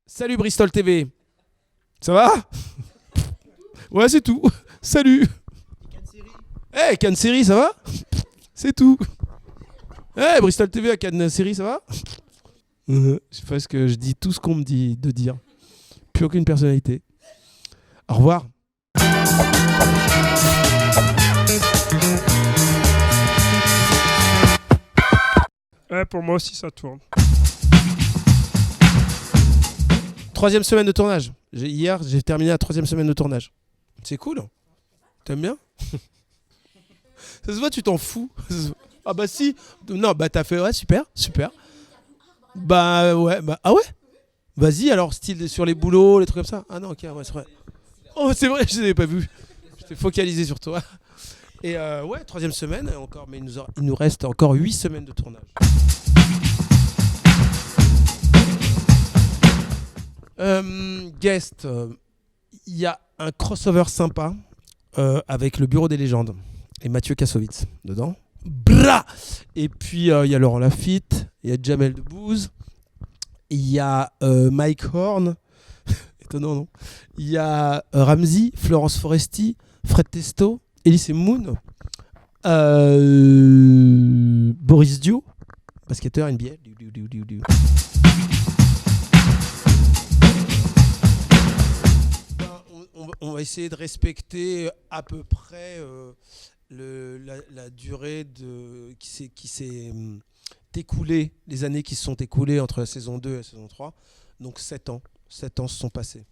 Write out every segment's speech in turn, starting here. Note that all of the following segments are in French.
Salut Bristol TV. Ça va? Ouais, c'est tout. Salut. Eh, Cannes Série, ça va? C'est tout. Eh, Bristol TV à Cannes Série, ça va? Je pense que je dis tout ce qu'on me dit de dire. Plus aucune personnalité. Au revoir. Ouais, pour moi aussi, ça tourne. Troisième semaine de tournage. Hier, j'ai terminé la troisième semaine de tournage. C'est cool. T'aimes bien? Ça se voit, tu t'en fous. Ah bah si. Non, bah t'as fait, ouais, super, super. Bah ouais, bah ah ouais. Vas-y, alors, style sur les boulots, les trucs comme ça. Ah non, ok, ouais, c'est vrai. Oh, c'est vrai, je l'avais pas vu. J'étais focalisé sur toi. Et ouais, troisième semaine encore, mais il nous reste encore 8 semaines de tournage. Guest, il y a un crossover sympa avec le Bureau des légendes et Mathieu Kassovitz dedans. Bra. Et puis il y a Laurent Lafitte, il y a Jamel Debbouze, il y a Mike Horn, étonnant non? Il y a Ramsey, Florence Foresti, Fred Testo, Elise Moon, Boris Dio, basketteur NBA. On va essayer de respecter à peu près la durée qui s'est écoulée, les années qui se sont écoulées entre la saison 2 et la saison 3. Donc 7 ans. 7 ans se sont passés.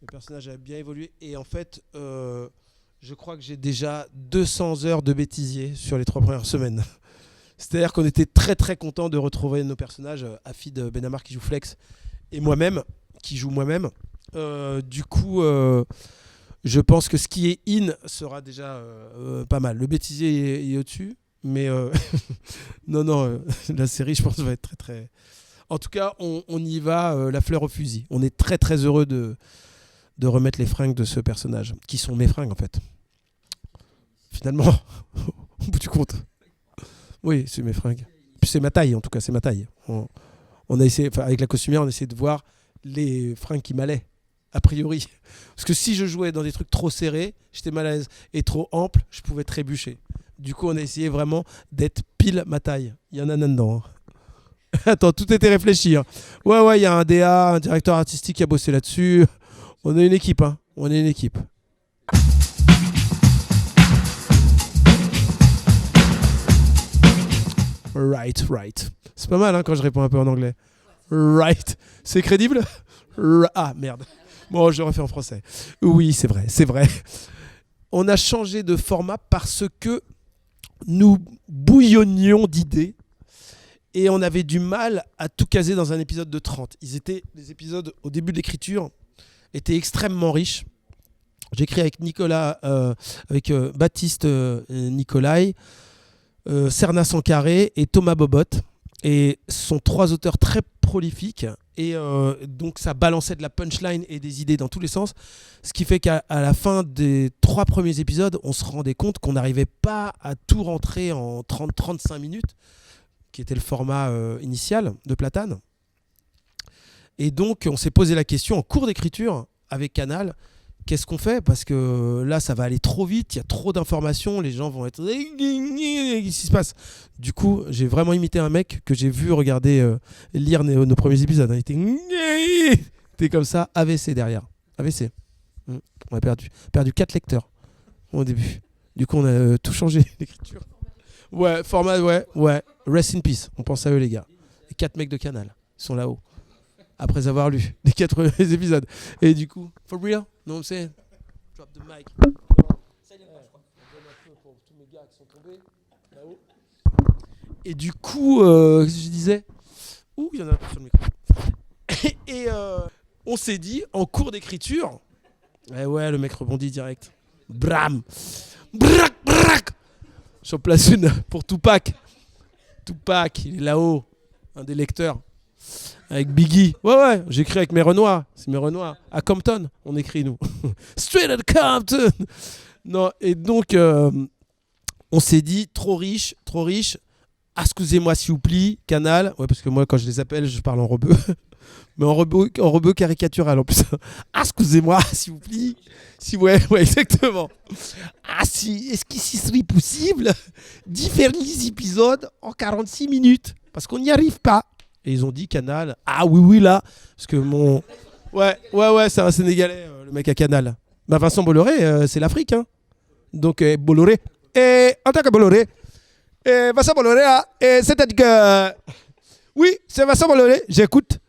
Le personnage a bien évolué. Et en fait, je crois que j'ai déjà 200 heures de bêtisier sur les 3 premières semaines. C'est-à-dire qu'on était très très contents de retrouver nos personnages, Afid Benamar qui joue Flex et moi-même qui joue moi-même. Du coup, je pense que ce qui est in sera déjà pas mal. Le bêtisier est au-dessus, mais non, la série, je pense, va être très très. En tout cas, on y va la fleur au fusil. On est très très heureux de remettre les fringues de ce personnage, qui sont mes fringues en fait. Finalement, au bout du compte. Oui, c'est mes fringues. C'est ma taille, en tout cas, c'est ma taille. On a essayé, avec la costumière, on a essayé de voir les fringues qui m'allaient, a priori. Parce que si je jouais dans des trucs trop serrés, j'étais mal à l'aise. Et trop amples, je pouvais trébucher. Du coup, on a essayé vraiment d'être pile ma taille. Il y en a dedans. Attends, tout était réfléchi. Hein. Ouais, il y a un DA, un directeur artistique qui a bossé là-dessus. On est une équipe, hein. On est une équipe. Right. C'est pas mal hein, quand je réponds un peu en anglais. Right. C'est crédible? Ah, merde. Bon, je le refais en français. Oui, c'est vrai. On a changé de format parce que nous bouillonnions d'idées et on avait du mal à tout caser dans un épisode de 30. Les épisodes au début de l'écriture étaient extrêmement riches. J'écris avec Baptiste Nicolai, Serna Sankaré et Thomas Bobot. Et ce sont 3 auteurs très prolifiques. Et donc ça balançait de la punchline et des idées dans tous les sens. Ce qui fait qu'à la fin des 3 premiers épisodes, on se rendait compte qu'on n'arrivait pas à tout rentrer en 30-35 minutes, qui était le format initial de Platane. Et donc on s'est posé la question en cours d'écriture avec Canal. Qu'est-ce qu'on fait? Parce que là, ça va aller trop vite, il y a trop d'informations, les gens vont être... Qu'est-ce qui se passe? Du coup, j'ai vraiment imité un mec que j'ai vu regarder, lire nos premiers épisodes. Il était comme ça, AVC derrière. AVC. On a perdu 4 lecteurs au début. Du coup, on a tout changé, l'écriture. Ouais, format, ouais. Rest in peace. On pense à eux, les gars. Les 4 mecs de Canal, ils sont là-haut. Après avoir lu les 4 premiers épisodes. Et du coup, for real? Non, on sait. Drop the mic. Pour tous mes gars qui sont tombés là-haut. Et du coup, qu'est-ce que je disais? Ouh, il y en a un peu sur le micro. Et on s'est dit, en cours d'écriture, ouais, le mec rebondit direct. Bram. Brac. J'en place une pour Tupac. Tupac, il est là-haut, un des lecteurs. Avec Biggie. Ouais, j'écris avec mes Renois. C'est mes Renois. À Compton, on écrit, nous. Straight at Compton. Non, et donc, on s'est dit, trop riche. excusez-moi s'il vous plaît, Canal. Ouais, parce que moi, quand je les appelle, je parle en rebeu. Mais en rebeu caricatural en plus. Excusez-moi s'il vous plaît. Si, ouais, exactement. Si, est-ce qu'il serait possible d'y faire les épisodes en 46 minutes? Parce qu'on n'y arrive pas. Et ils ont dit Canal. Ah oui, là. Parce que mon. Ouais, c'est un Sénégalais, le mec à Canal. Bah, Vincent Bolloré, c'est l'Afrique. Hein. Donc, Bolloré. Et en tant que Bolloré, Vincent Bolloré, c'est-à-dire que. Oui, c'est Vincent Bolloré, j'écoute.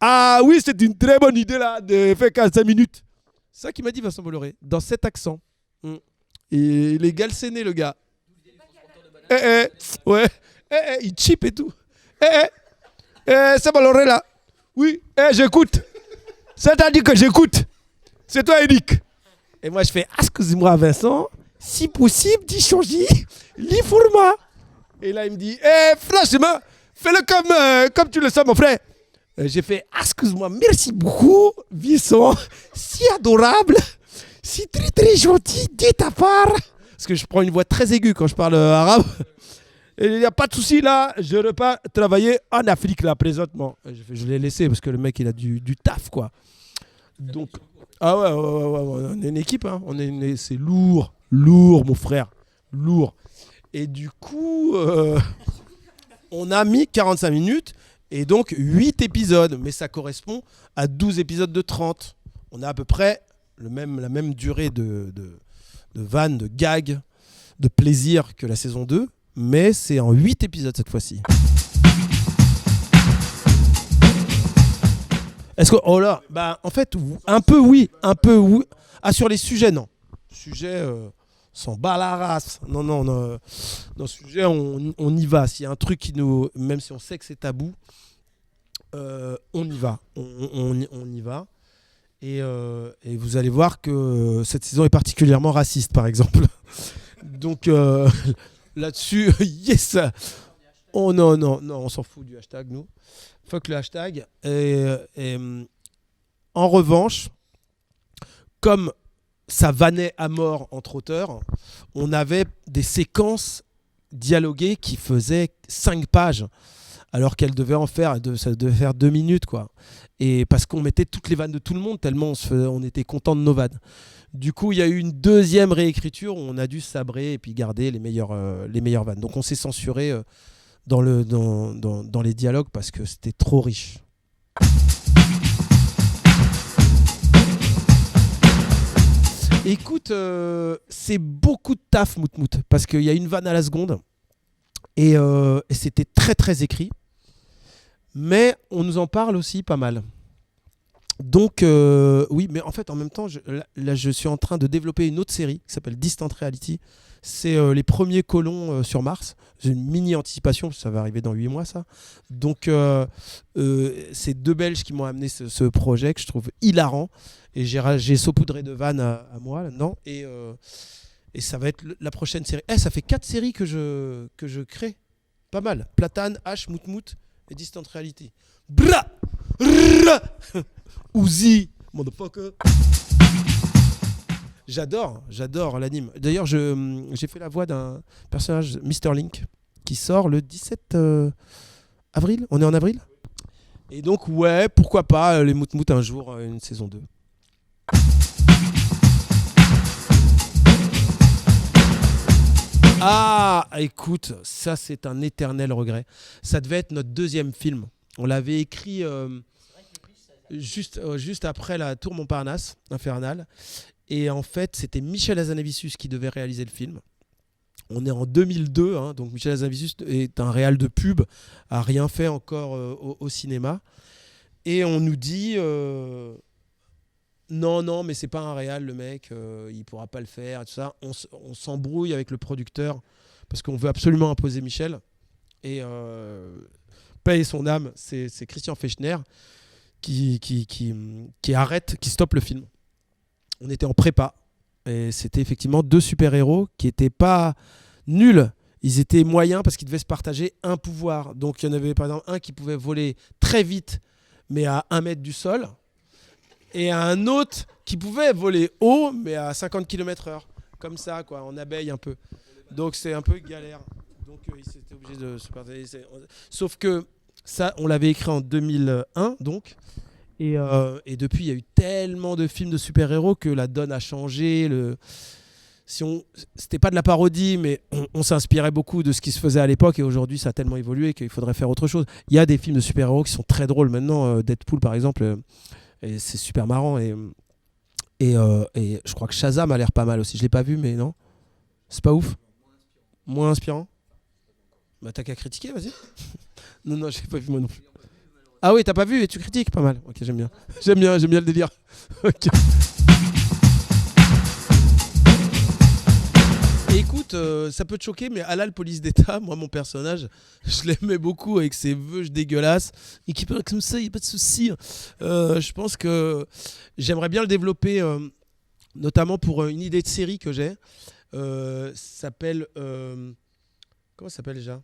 Ah oui, c'est une très bonne idée là, de faire 45 minutes. C'est ça qu'il m'a dit Vincent Bolloré, dans cet accent. Et il est galséné, le gars. Ouais. Il chip et tout. C'est Bolloré là. Oui, j'écoute. C'est-à-dire que j'écoute. C'est toi, Eric. Et moi, je fais, excusez-moi, Vincent, si possible, d'y changer les formats. Et là, il me dit, franchement, fais-le comme tu le sens, mon frère. J'ai fait, excuse-moi, merci beaucoup, Vincent, si adorable, si très très gentil de ta part. Parce que je prends une voix très aiguë quand je parle arabe. Et il n'y a pas de souci là, je repars travailler en Afrique là présentement. Je l'ai laissé parce que le mec il a du taf quoi. Donc, ah ouais, on est une équipe, hein. C'est lourd, mon frère, lourd. Et du coup, on a mis 45 minutes. Et donc 8 épisodes, mais ça correspond à 12 épisodes de 30. On a à peu près la même durée de vannes, de gags, de plaisir que la saison 2, mais c'est en 8 épisodes cette fois-ci. Est-ce que, oh là, bah en fait, un peu oui. Ah, sur les sujets, non. Sujets, s'en bat la race. Non, sujet, on y va. S'il y a un truc qui nous, même si on sait que c'est tabou, on y va. On y va. Et vous allez voir que cette saison est particulièrement raciste, par exemple. Donc là-dessus, yes. Oh non, on s'en fout du hashtag, nous. Fuck le hashtag. Et en revanche, comme ça vannait à mort entre auteurs, on avait des séquences dialoguées qui faisaient 5 pages. Alors qu'elle devait ça devait faire 2 minutes, quoi. Et parce qu'on mettait toutes les vannes de tout le monde, tellement on était content de nos vannes. Du coup, il y a eu une deuxième réécriture où on a dû sabrer et puis garder les meilleures vannes. Donc on s'est censuré dans les dialogues parce que c'était trop riche. Écoute, c'est beaucoup de taf, Moutmout, parce qu'il y a une vanne à la seconde et c'était très très écrit. Mais on nous en parle aussi pas mal. Donc, oui, mais en fait, en même temps, je suis en train de développer une autre série qui s'appelle Distant Reality. C'est les premiers colons sur Mars. J'ai une mini-anticipation, ça va arriver dans 8 mois, ça. Donc, c'est 2 Belges qui m'ont amené ce projet que je trouve hilarant. Et j'ai saupoudré de vannes à moi là-dedans. Et ça va être la prochaine série. Ça fait 4 séries que je crée. Pas mal. Platane, H, Moutmout et Distant Reality. Bra! Uzi, motherfucker. J'adore l'anime. D'ailleurs, j'ai fait la voix d'un personnage, Mr. Link, qui sort le 17 avril. On est en avril. Et donc, ouais, pourquoi pas les Moutmout un jour, une saison 2. Ah, écoute, ça c'est un éternel regret. Ça devait être notre 2e film. On l'avait écrit juste après la Tour Montparnasse, Infernale. Et en fait, c'était Michel Hazanavicius qui devait réaliser le film. On est en 2002, hein, donc Michel Hazanavicius est un réal de pub, a rien fait encore au cinéma. Et on nous dit... Non, mais c'est pas un réal, le mec, il pourra pas le faire, et tout ça. On s'embrouille avec le producteur parce qu'on veut absolument imposer Michel. Et paye son âme, c'est Christian Fechner qui stoppe le film. On était en prépa et c'était effectivement 2 super-héros qui étaient pas nuls. Ils étaient moyens parce qu'ils devaient se partager un pouvoir. Donc il y en avait par exemple un qui pouvait voler très vite mais à 1 mètre du sol. Et un autre qui pouvait voler haut, mais à 50 km/h. Comme ça, quoi, en abeille un peu. Donc c'est un peu galère. Donc ils étaient obligés de se partager. Sauf que ça, on l'avait écrit en 2001, donc. Et depuis, il y a eu tellement de films de super-héros que la donne a changé. C'était pas de la parodie, mais on s'inspirait beaucoup de ce qui se faisait à l'époque. Et aujourd'hui, ça a tellement évolué qu'il faudrait faire autre chose. Il y a des films de super-héros qui sont très drôles maintenant. Deadpool, par exemple, et c'est super marrant. Et je crois que Shazam a l'air pas mal aussi. Je l'ai pas vu, mais non. C'est pas ouf. Moins inspirant. Bah t'as qu'à critiquer, vas-y. Non, j'ai pas vu moi non plus. Ah oui, t'as pas vu et tu critiques, pas mal. Ok, j'aime bien. J'aime bien le délire. Ok. Et écoute, ça peut te choquer, mais Alal, police d'État, moi, mon personnage, je l'aimais beaucoup avec ses veuches dégueulasses. Et qui parle comme ça, il n'y a pas de souci. Je pense que j'aimerais bien le développer, notamment pour une idée de série que j'ai. S'appelle. Comment ça s'appelle déjà ?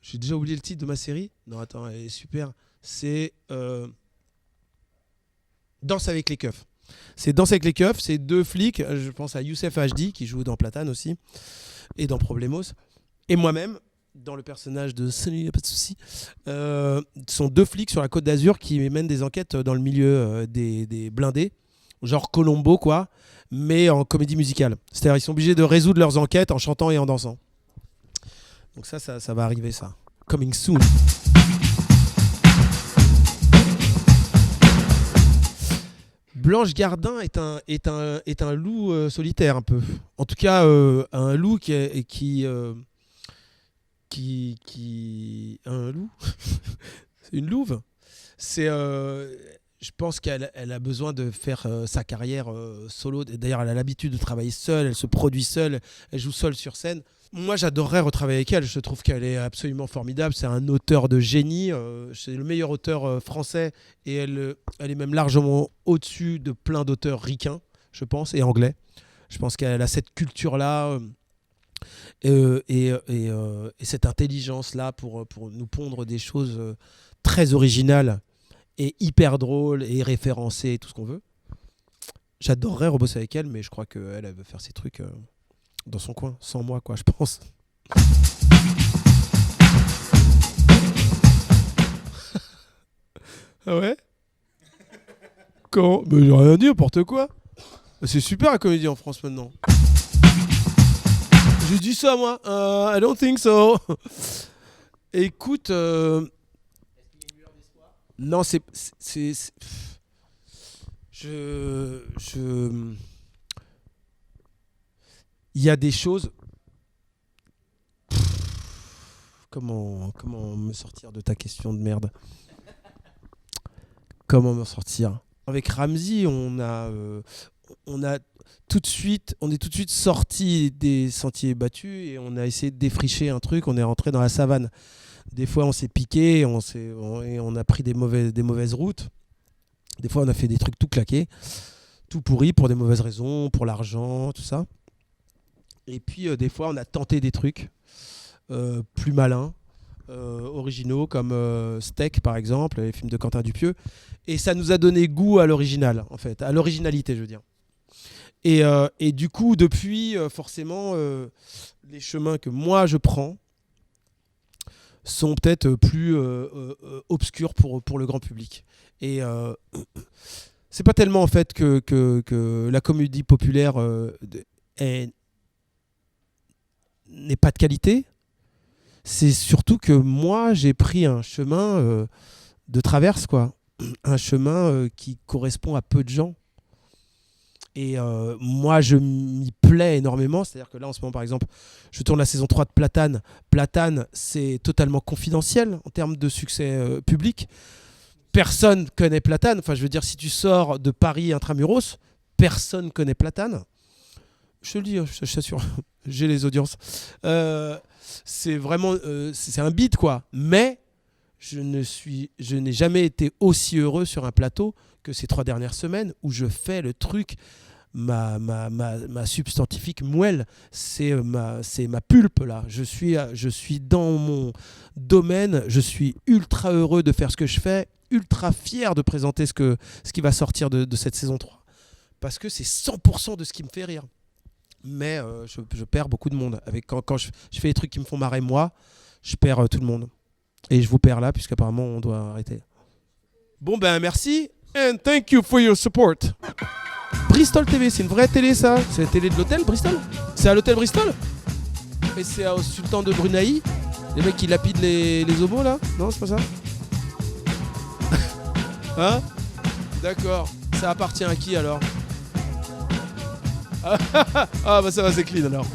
J'ai déjà oublié le titre de ma série. Non, attends, elle est super. C'est Danse avec les keufs. C'est Danse avec les keufs. C'est deux flics. Je pense à Youssef Hd qui joue dans Platane aussi. Et dans Problemos. Et moi-même, dans le personnage de Salut, y a pas de souci. Sont deux flics sur la Côte d'Azur qui mènent des enquêtes dans le milieu des blindés. Genre Colombo, quoi. Mais en comédie musicale. C'est-à-dire ils sont obligés de résoudre leurs enquêtes en chantant et en dansant. Donc ça va arriver, ça. Coming soon. Blanche Gardin est un loup solitaire un peu. En tout cas, un loup qui un loup. C'est une louve. Je pense qu'elle a besoin de faire sa carrière solo. D'ailleurs, elle a l'habitude de travailler seule, elle se produit seule, elle joue seule sur scène. Moi, j'adorerais retravailler avec elle. Je trouve qu'elle est absolument formidable. C'est un auteur de génie. C'est le meilleur auteur français. Et elle est même largement au-dessus de plein d'auteurs ricains, je pense, et anglais. Je pense qu'elle a cette culture-là et cette intelligence-là pour nous pondre des choses très originales et hyper drôles et référencées et tout ce qu'on veut. J'adorerais rebosser avec elle, mais je crois qu'elle veut faire ses trucs... dans son coin, sans moi, quoi, je pense. Ah ouais ? Comment ? Mais j'ai rien dit, n'importe quoi. C'est super la comédie en France maintenant. J'ai dit ça, moi. I don't think so. Écoute... Non, c'est... Il y a des choses... Comment me sortir de ta question de merde ? Comment me sortir ? Avec Ramzy, on est tout de suite sorti des sentiers battus et on a essayé de défricher un truc. On est rentré dans la savane. Des fois, on s'est piqué, et on a pris des mauvaises routes. Des fois, on a fait des trucs tout claqués, tout pourris pour des mauvaises raisons, pour l'argent, tout ça. Et puis, des fois, on a tenté des trucs plus malins, originaux, comme Steak, par exemple, les films de Quentin Dupieux. Et ça nous a donné goût à l'original, en fait, à l'originalité, je veux dire. Et du coup, depuis, forcément, les chemins que moi, je prends sont peut-être plus obscurs pour le grand public. Et c'est pas tellement, en fait, que la comédie populaire n'est pas de qualité. C'est surtout que moi, j'ai pris un chemin de traverse, quoi. Un chemin qui correspond à peu de gens. Et moi, je m'y plais énormément. C'est-à-dire que là, en ce moment, par exemple, je tourne la saison 3 de Platane. Platane, c'est totalement confidentiel en termes de succès public. Personne connaît Platane. Enfin, je veux dire, si tu sors de Paris intramuros, personne connaît Platane. Je te le dis, je t'assure, j'ai les audiences. C'est vraiment... c'est un beat, quoi. Mais je n'ai jamais été aussi heureux sur un plateau que ces 3 dernières semaines où je fais le truc, ma substantifique moelle, c'est ma pulpe, là. Je suis dans mon domaine, je suis ultra heureux de faire ce que je fais, ultra fier de présenter ce qui va sortir de cette saison 3. Parce que c'est 100% de ce qui me fait rire. Mais je perds beaucoup de monde. Quand je fais des trucs qui me font marrer moi, je perds tout le monde. Et je vous perds là, puisqu'apparemment on doit arrêter. Bon ben merci, and thank you for your support. Bristol TV, c'est une vraie télé ça? C'est la télé de l'hôtel Bristol? C'est à l'hôtel Bristol? Et c'est au sultan de Brunei? Les mecs qui lapident les homos là? Non, c'est pas ça? Hein? D'accord. Ça appartient à qui alors? Ah bah ça va, c'est clean alors.